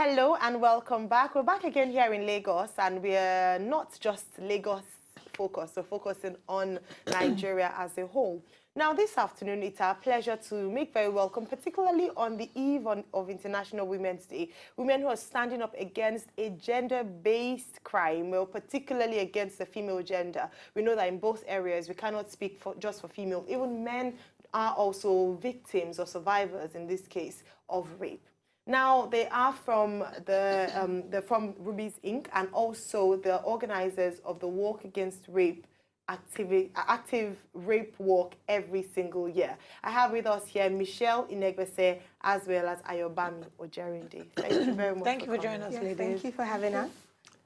Hello and welcome back. We're back again here in Lagos, and we're not just Lagos focused, we're focusing on Nigeria as a whole. Now, this afternoon, it's our pleasure to make very welcome, particularly on the eve of International Women's Day, women who are standing up against a gender-based crime, well, particularly against the female gender. We know that in both areas, we cannot speak just for female. Even men are also victims or survivors, in this case, of rape. Now, they are from from Ruby's Inc. and also the organizers of the Walk Against Rape active rape walk every single year. I have with us here Michelle Inegbese as well as Ayobami Ojerinde. Thank you very much. Thank you for joining us, ladies. Thank you for having us.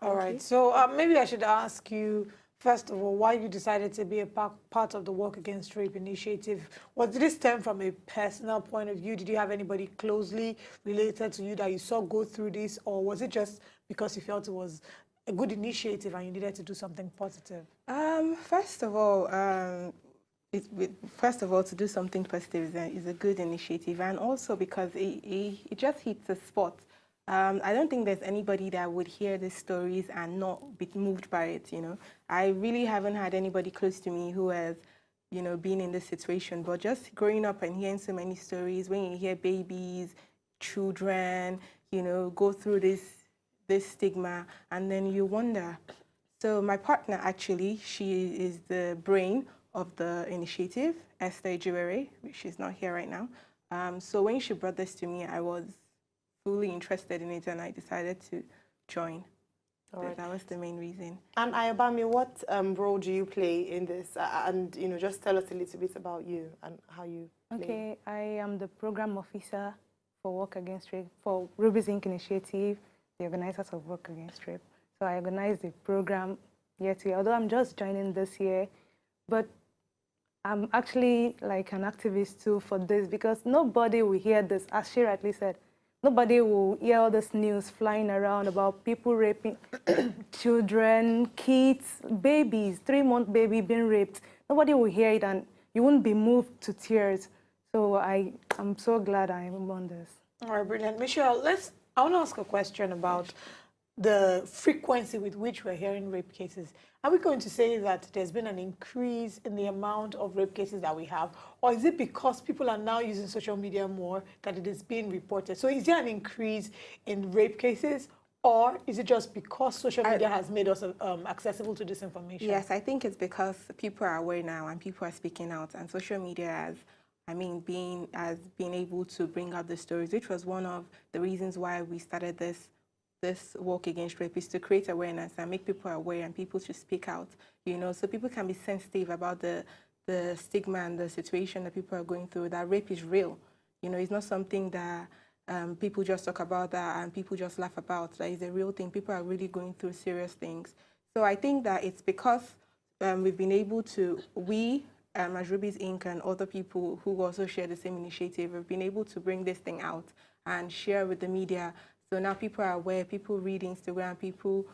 All right, so maybe I should ask you, first of all, why you decided to be a part of the Walk Against Rape initiative. Did this stem from a personal point of view? Did you have anybody closely related to you that you saw go through this, or was it just because you felt it was a good initiative and you needed to do something positive? First of all, to do something positive is a good initiative, and also because it just hits a spot. I don't think there's anybody that would hear these stories and not be moved by it, you know. I really haven't had anybody close to me who has, you know, been in this situation. But just growing up and hearing so many stories, when you hear babies, children, you know, go through this stigma, and then you wonder. So my partner, actually, she is the brain of the initiative, Esther Ejirere, which is not here right now. So when she brought this to me, I was fully interested in it, and I decided to join. All right. That was the main reason. And Ayobami, what role do you play in this? And you know, just tell us a little bit about you and how you play. Okay, I am the program officer for Work Against Rape for Ruby's Inc. initiative, the organizers of Work Against Rape. So I organized the program year to year, although I'm just joining this year, but I'm actually like an activist too for this, because nobody will hear this, as she rightly said. Nobody will hear all this news flying around about people raping children, kids, babies, 3-month baby being raped. Nobody will hear it, and you won't be moved to tears. So I'm so glad I'm on this. All right, brilliant. Michelle, I want to ask a question about the frequency with which we're hearing rape cases. Are we going to say that there's been an increase in the amount of rape cases that we have, or is it because people are now using social media more that it is being reported? So is there an increase in rape cases, or is it just because social media has made us accessible to this information? Yes, I think it's because people are aware now and people are speaking out, and social media has being able to bring out the stories, which was one of the reasons why we started this Walk Against Rape, is to create awareness and make people aware and people to speak out, you know, so people can be sensitive about the stigma and the situation that people are going through, that rape is real. You know, it's not something that people just talk about that and people just laugh about. That is a real thing. People are really going through serious things. So I think that it's because we've been able to, as Ruby's Inc. and other people who also share the same initiative, have been able to bring this thing out and share with the media. So now people are aware, people read Instagram, people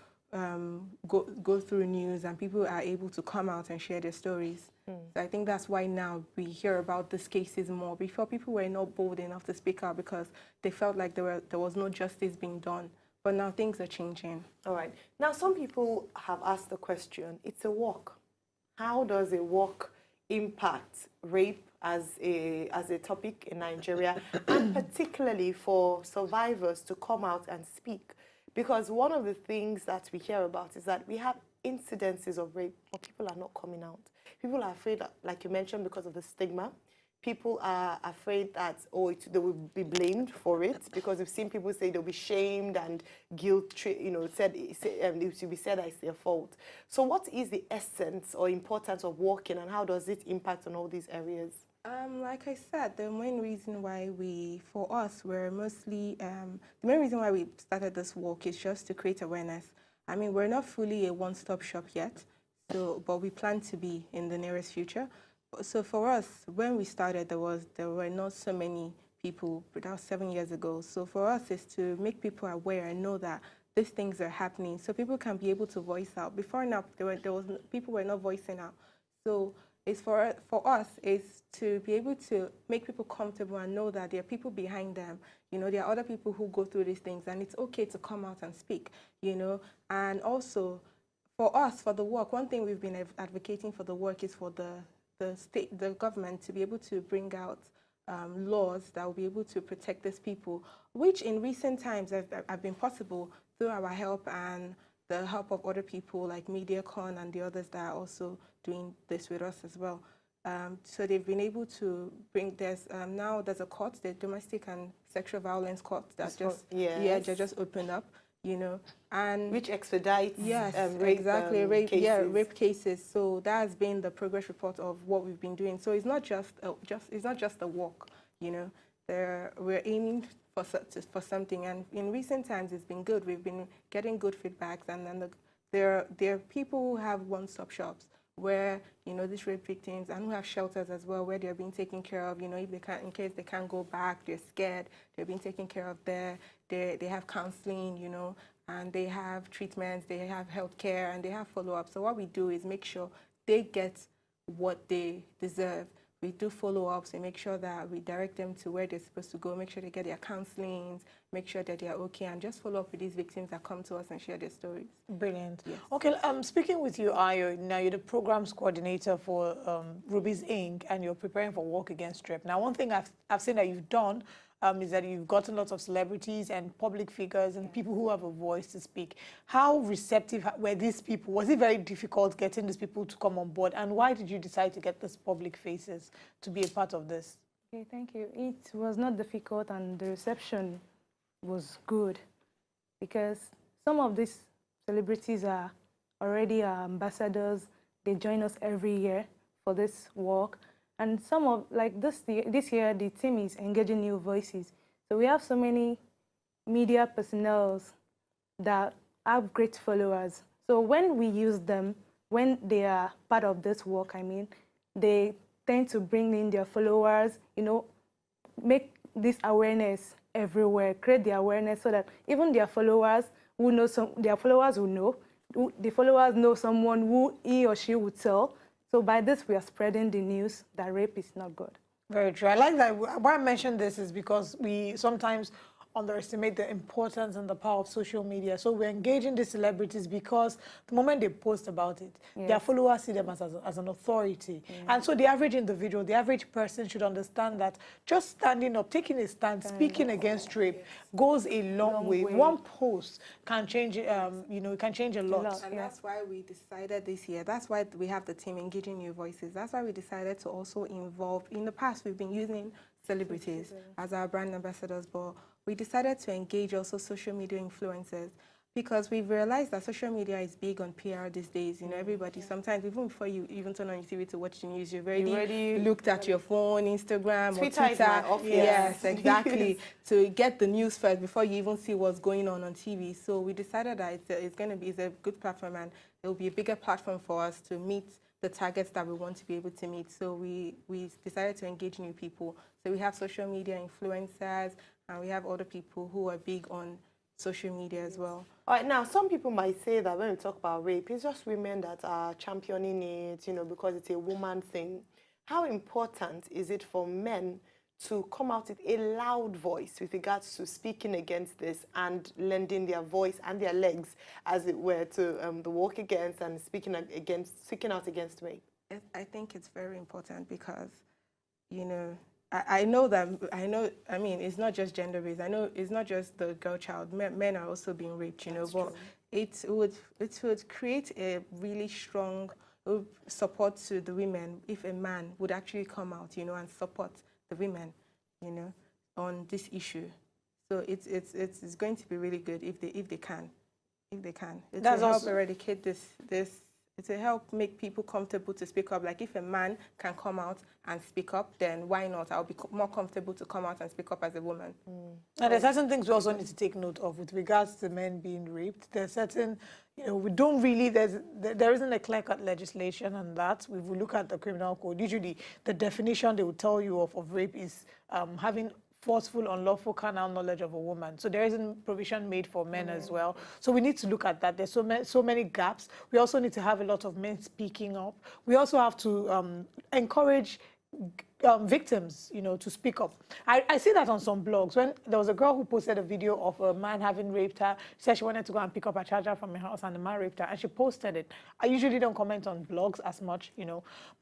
go through news, and people are able to come out and share their stories. So I think that's why now we hear about these cases more. Before, people were not bold enough to speak out because they felt like there was no justice being done. But now things are changing. All right. Now, some people have asked the question, it's a walk. How does a walk impact rape as a topic in Nigeria, and particularly for survivors to come out and speak? Because one of the things that we hear about is that we have incidences of rape, but people are not coming out. People are afraid, like you mentioned, because of the stigma. People are afraid that, they will be blamed for it, because we've seen people say they'll be shamed and guilt, you know, it should be said that it's their fault. So what is the essence or importance of walking, and how does it impact on all these areas? Like I said, the main reason why we're mostly, the main reason why we started this walk is just to create awareness. I mean, we're not fully a one-stop shop yet, but we plan to be in the nearest future. So for us, when we started, there were not so many people. That was 7 years ago. So for us, is to make people aware and know that these things are happening, so people can be able to voice out. Before now, people were not voicing out. So is for us is to be able to make people comfortable and know that there are people behind them. You know, there are other people who go through these things, and it's okay to come out and speak, you know. And also, for us, for the work, one thing we've been advocating for the work is for the government to be able to bring out laws that will be able to protect these people, which in recent times have been possible through our help and the help of other people like MediaCon and the others that are also doing this with us as well. So they've been able to bring, now there's a court, the domestic and sexual violence court that just opened up, you know, and which expedites rape, cases. rape cases. So that has been the progress report of what we've been doing. So it's not just a walk, you know. We're aiming for something, and in recent times it's been good. We've been getting good feedbacks, and then there are people who have one-stop shops where, you know, these rape victims, and who have shelters as well, where they're being taken care of. You know, if they can't, in case they can't go back, they're scared, they're being taken care of there. They have counseling, you know, and they have treatments, they have healthcare, and they have follow-up. So what we do is make sure they get what they deserve. We do follow-ups. We make sure that we direct them to where they're supposed to go, make sure they get their counseling, make sure that they're okay, and just follow up with these victims that come to us and share their stories. Brilliant. Yes. Okay, speaking with you, Ayo, now you're the programs coordinator for Ruby's Inc., and you're preparing for Walk Against Rape. Now, one thing I've seen that you've done is that you've gotten lots of celebrities and public figures and people who have a voice to speak. How receptive were these people? Was it very difficult getting these people to come on board? And why did you decide to get these public faces to be a part of this? Okay, thank you. It was not difficult, and the reception was good, because some of these celebrities are already our ambassadors. They join us every year for this walk. And some of, like this year, the team is engaging new voices. So we have so many media personnel that have great followers. So when we use them, when they are part of this work, I mean, they tend to bring in their followers, you know, make this awareness everywhere, create the awareness so that even their followers who know the followers know someone who he or she would tell. So by this, we are spreading the news that rape is not good. Very true. I like that. Why I mention this is because we sometimes underestimate the importance and the power of social media. So we're engaging these celebrities because the moment they post about it, their followers see them as an authority. And so the average individual, the average person should understand that just standing up, taking a stand, speaking against rape goes a long way. One post can change, you know, it can change a lot. And that's why we decided this year, that's why we have the team engaging new voices. That's why we decided to also involve, in the past we've been using celebrities as our brand ambassadors, but we decided to engage also social media influencers, because we've realized that social media is big on PR these days. You know, everybody, sometimes even before you even turn on your TV to watch the news, you've already looked at your phone, Instagram, Twitter. or Twitter. Is my office. Yes, exactly. To get the news first before you even see what's going on TV. So we decided that it's a good platform, and it will be a bigger platform for us to meet the targets that we want to be able to meet. So we decided to engage new people. So we have social media influencers, and we have other people who are big on social media as well. All right, now, some people might say that when we talk about rape, it's just women that are championing it, you know, because it's a woman thing. How important is it for men to come out with a loud voice with regards to speaking against this and lending their voice and their legs, as it were, to the walk against and speaking out against rape? I think it's very important because, you know, I mean, it's not just gender-based. I know it's not just the girl child. Men are also being raped, you know, but it would create a really strong support to the women if a man would actually come out, you know, and support the women, you know, on this issue. So it's going to be really good if they can. It will help eradicate this. It will help make people comfortable to speak up. Like, if a man can come out and speak up, then why not? I'll be more comfortable to come out and speak up as a woman. And there's certain things we also need to take note of with regards to men being raped. There's certain, you know, we don't really, there isn't a clear-cut legislation on that. If we look at the criminal code, usually the definition they will tell you of rape is having forceful, unlawful carnal knowledge of a woman. So there isn't provision made for men as well. So we need to look at that. There's so many gaps. We also need to have a lot of men speaking up. We also have to encourage victims, to speak up. I see that on some blogs. When there was a girl who posted a video of a man having raped her, she said she wanted to go and pick up a charger from her house and the man raped her, and she posted it. I usually don't comment on blogs as much,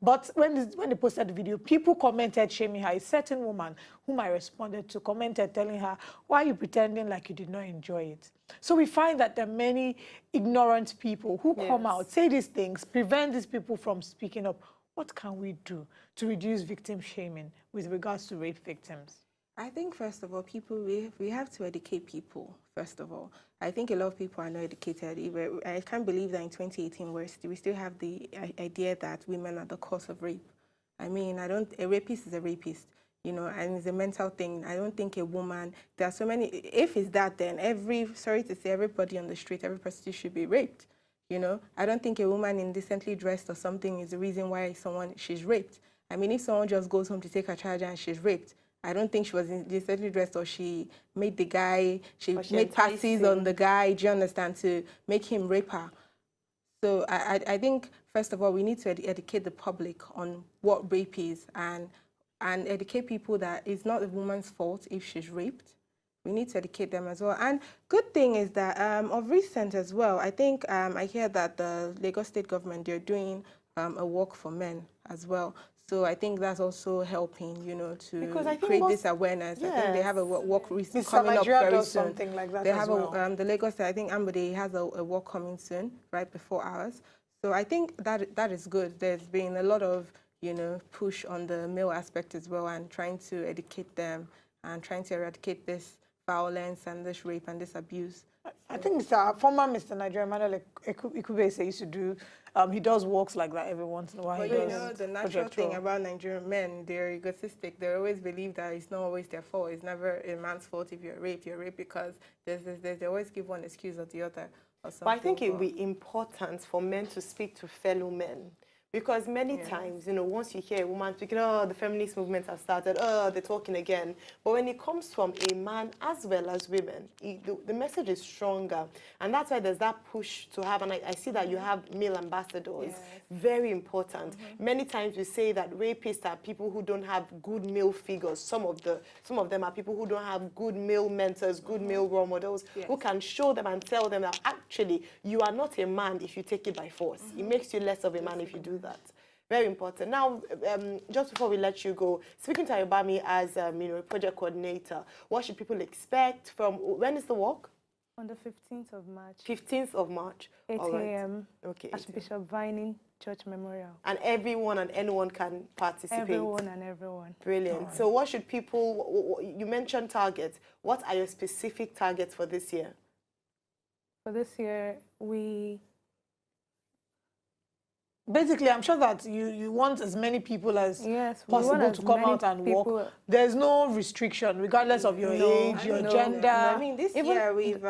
but when they posted the video, people commented shaming her. A certain woman whom I responded to commented telling her, why are you pretending like you did not enjoy it? So we find that there are many ignorant people who come out, say these things, prevent these people from speaking up. What can we do to reduce victim shaming with regards to rape victims? I think, first of all, we have to educate people, first of all. I think a lot of people are not educated. I can't believe that in 2018 we still have the idea that women are the cause of rape. I mean, a rapist is a rapist, and it's a mental thing. I don't think a woman, there are so many, if it's that, then everybody on the street, every prostitute should be raped. I don't think a woman indecently dressed or something is the reason why she's raped. I mean, if someone just goes home to take her charger and she's raped, I don't think she was indecently dressed or she made the guy, she made passes on the guy, do you understand, to make him rape her. So I think, first of all, we need to educate the public on what rape is and educate people that it's not a woman's fault if she's raped. We need to educate them as well. And good thing is that of recent as well, I think I hear that the Lagos state government, they're doing a walk for men as well. So I think that's also helping, to create this awareness. I think they have a walk coming up very soon. Something like that they have the Lagos, I think Ambode has a walk coming soon, right before ours. So I think that is good. There's been a lot of, push on the male aspect as well, and trying to educate them and trying to eradicate this violence and this rape and this abuse. I think former Mr. Nigeria, Emmanuel Inegbese used to do, he does walks like that every once in a while. But the natural thing about Nigerian men, they're egotistic. They always believe that it's not always their fault. It's never a man's fault if you're raped. You're raped because they always give one excuse or the other. Or something. But I think it would be important for men to speak to fellow men. Because many times, once you hear a woman speaking, oh, the feminist movement has started, oh, they're talking again. But when it comes from a man as well as women, the message is stronger. And that's why there's that push to have, and I see that you have male ambassadors. Yes. Very important. Many times we say that rapists are people who don't have good male figures. Some of them are people who don't have good male mentors, good male role models, who can show them and tell them that actually you are not a man if you take it by force. It makes you less of a man if you do that. Very important. Now, just before we let you go, speaking to Ayobami as project coordinator, what should people expect from, when is the walk? On the 15th of March. 15th of March. 8 a.m. Okay. At Bishop Vining Church Memorial. And everyone and anyone can participate? Everyone and everyone. Brilliant. So what should people, you mentioned targets. What are your specific targets for this year? For this year, basically, I'm sure that you want as many people as possible to come out and walk. There's no restriction, regardless of your age, your gender. I mean, this year we've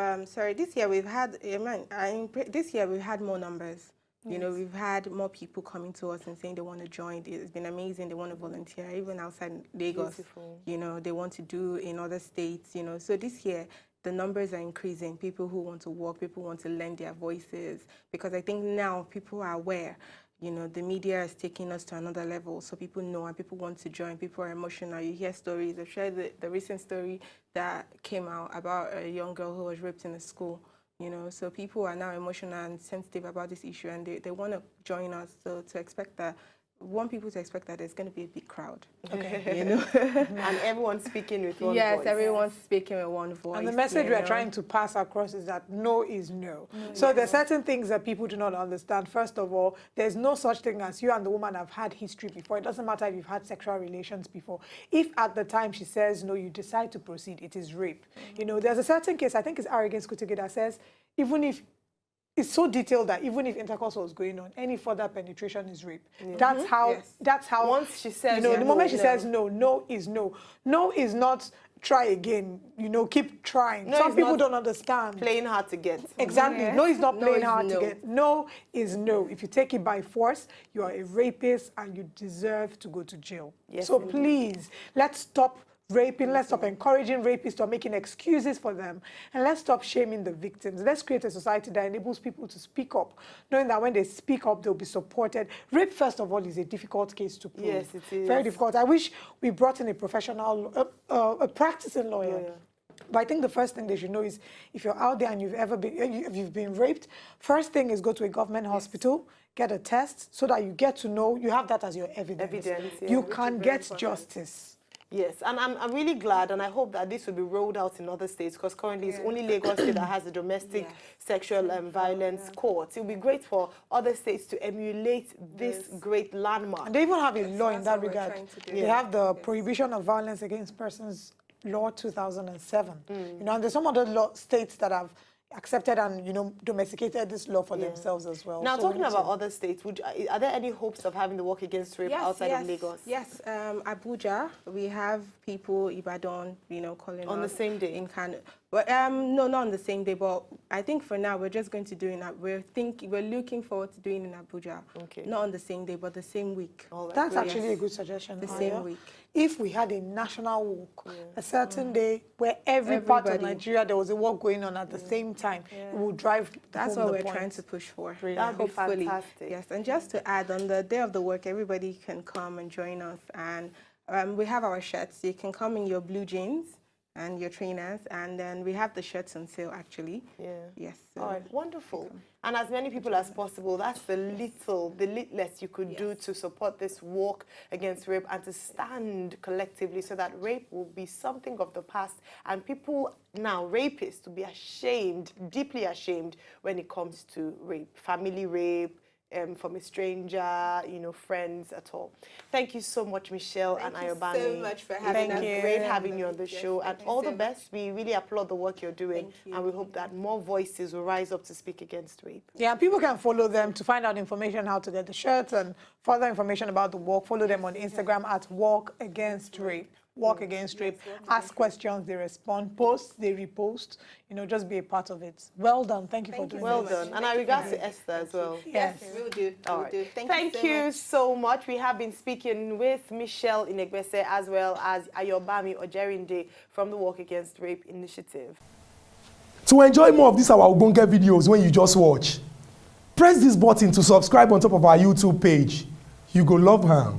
had more numbers. We've had more people coming to us and saying they want to join. It's been amazing. They want to volunteer, even outside Lagos. Beautiful. They want to do in other states. So this year, the numbers are increasing. People who want to walk, people who want to lend their voices. Because I think now people are aware. The media is taking us to another level, so people know and people want to join. People are emotional. You hear stories. I've shared the recent story that came out about a young girl who was raped in a school. So people are now emotional and sensitive about this issue, and they want to join us. So to expect that, want people to expect that there's going to be a big crowd. Okay. And everyone's speaking with one voice. Yes, everyone's speaking with one voice. And the message we're trying to pass across is that no is no. So there's certain things that people do not understand. First of all, there's no such thing as you and the woman have had history before. It doesn't matter if you've had sexual relations before. If at the time she says no, you decide to proceed, it is rape. There's a certain case, I think it's Arrogance Kutugi, that says even if it's so detailed that even if intercourse was going on, any further penetration is rape. That's how. Once she says, the moment she says no, no is no. No is not try again. Keep trying. No, some people don't understand. Playing hard to get. Exactly. No is not playing hard to get. No is no. If you take it by force, you are a rapist and you deserve to go to jail. Yes, so indeed. please, let's stop raping, let's stop encouraging rapists or making excuses for them, and let's stop shaming the victims. Let's create a society that enables people to speak up, knowing that when they speak up, they'll be supported. Rape, first of all, is a difficult case to prove. Yes, it is. Very difficult. I wish we brought in a professional, a practicing lawyer. But I think the first thing they should know is if you're out there and you've been raped, first thing is go to a government hospital, get a test so that you get to know, you have that as your evidence. You can get justice. Yes, and I'm really glad, and I hope that this will be rolled out in other states, because currently it's only Lagos State that has the domestic sexual violence court. It will be great for other states to emulate this great landmark. And they even have a law in that regard. They have the Prohibition of Violence Against Persons Law 2007. You know, and there's some other states that have accepted and, you know, domesticated this law for themselves as well. Now, talking about other states, are there any hopes of having the work against rape outside of Lagos? Yes, Abuja, we have people, Ibadan, you know, calling on the same day in Canada. But no, not on the same day. But I think for now we're just going to do it. We're looking forward to doing it in Abuja. Okay. Not on the same day, but the same week. That's actually a good suggestion. The same week. If we had a national walk, a certain day where every part of Nigeria there was a walk going on at the same time, it would drive. That's what we're trying to push for. That would be fantastic. Yes, and just to add, on the day of the work, everybody can come and join us, and we have our shirts. You can come in your blue jeans and your trainers, and then we have the shirts on sale actually. Yes. So all right, wonderful. And as many people as possible, that's the littlest you could do to support this walk against rape and to stand collectively so that rape will be something of the past, and people now, rapists, to be ashamed, deeply ashamed when it comes to rape, family rape, from a stranger, you know, friends at all. Thank you so much, Michelle and Ayobami. Thank you so much for having us. Great having you on the show, and all the best. We really applaud the work you're doing, and we hope that more voices will rise up to speak against rape. Yeah, people can follow them to find out information how to get the shirts and further information about the walk. Follow them on Instagram at Walk Against Rape. Walk Against Rape. Ask questions, they respond. Post, they repost. You know, just be a part of it. Well done. Thank you for doing well done. And I regard to Esther as well. Yes, we'll do. All right. Thank you so much. We have been speaking with Michelle Inegbese as well as Ayobami Ojerinde from the Walk Against Rape Initiative. To enjoy more of these our Ogbonge videos when you just watch, press this button to subscribe on top of our YouTube page. You go love her.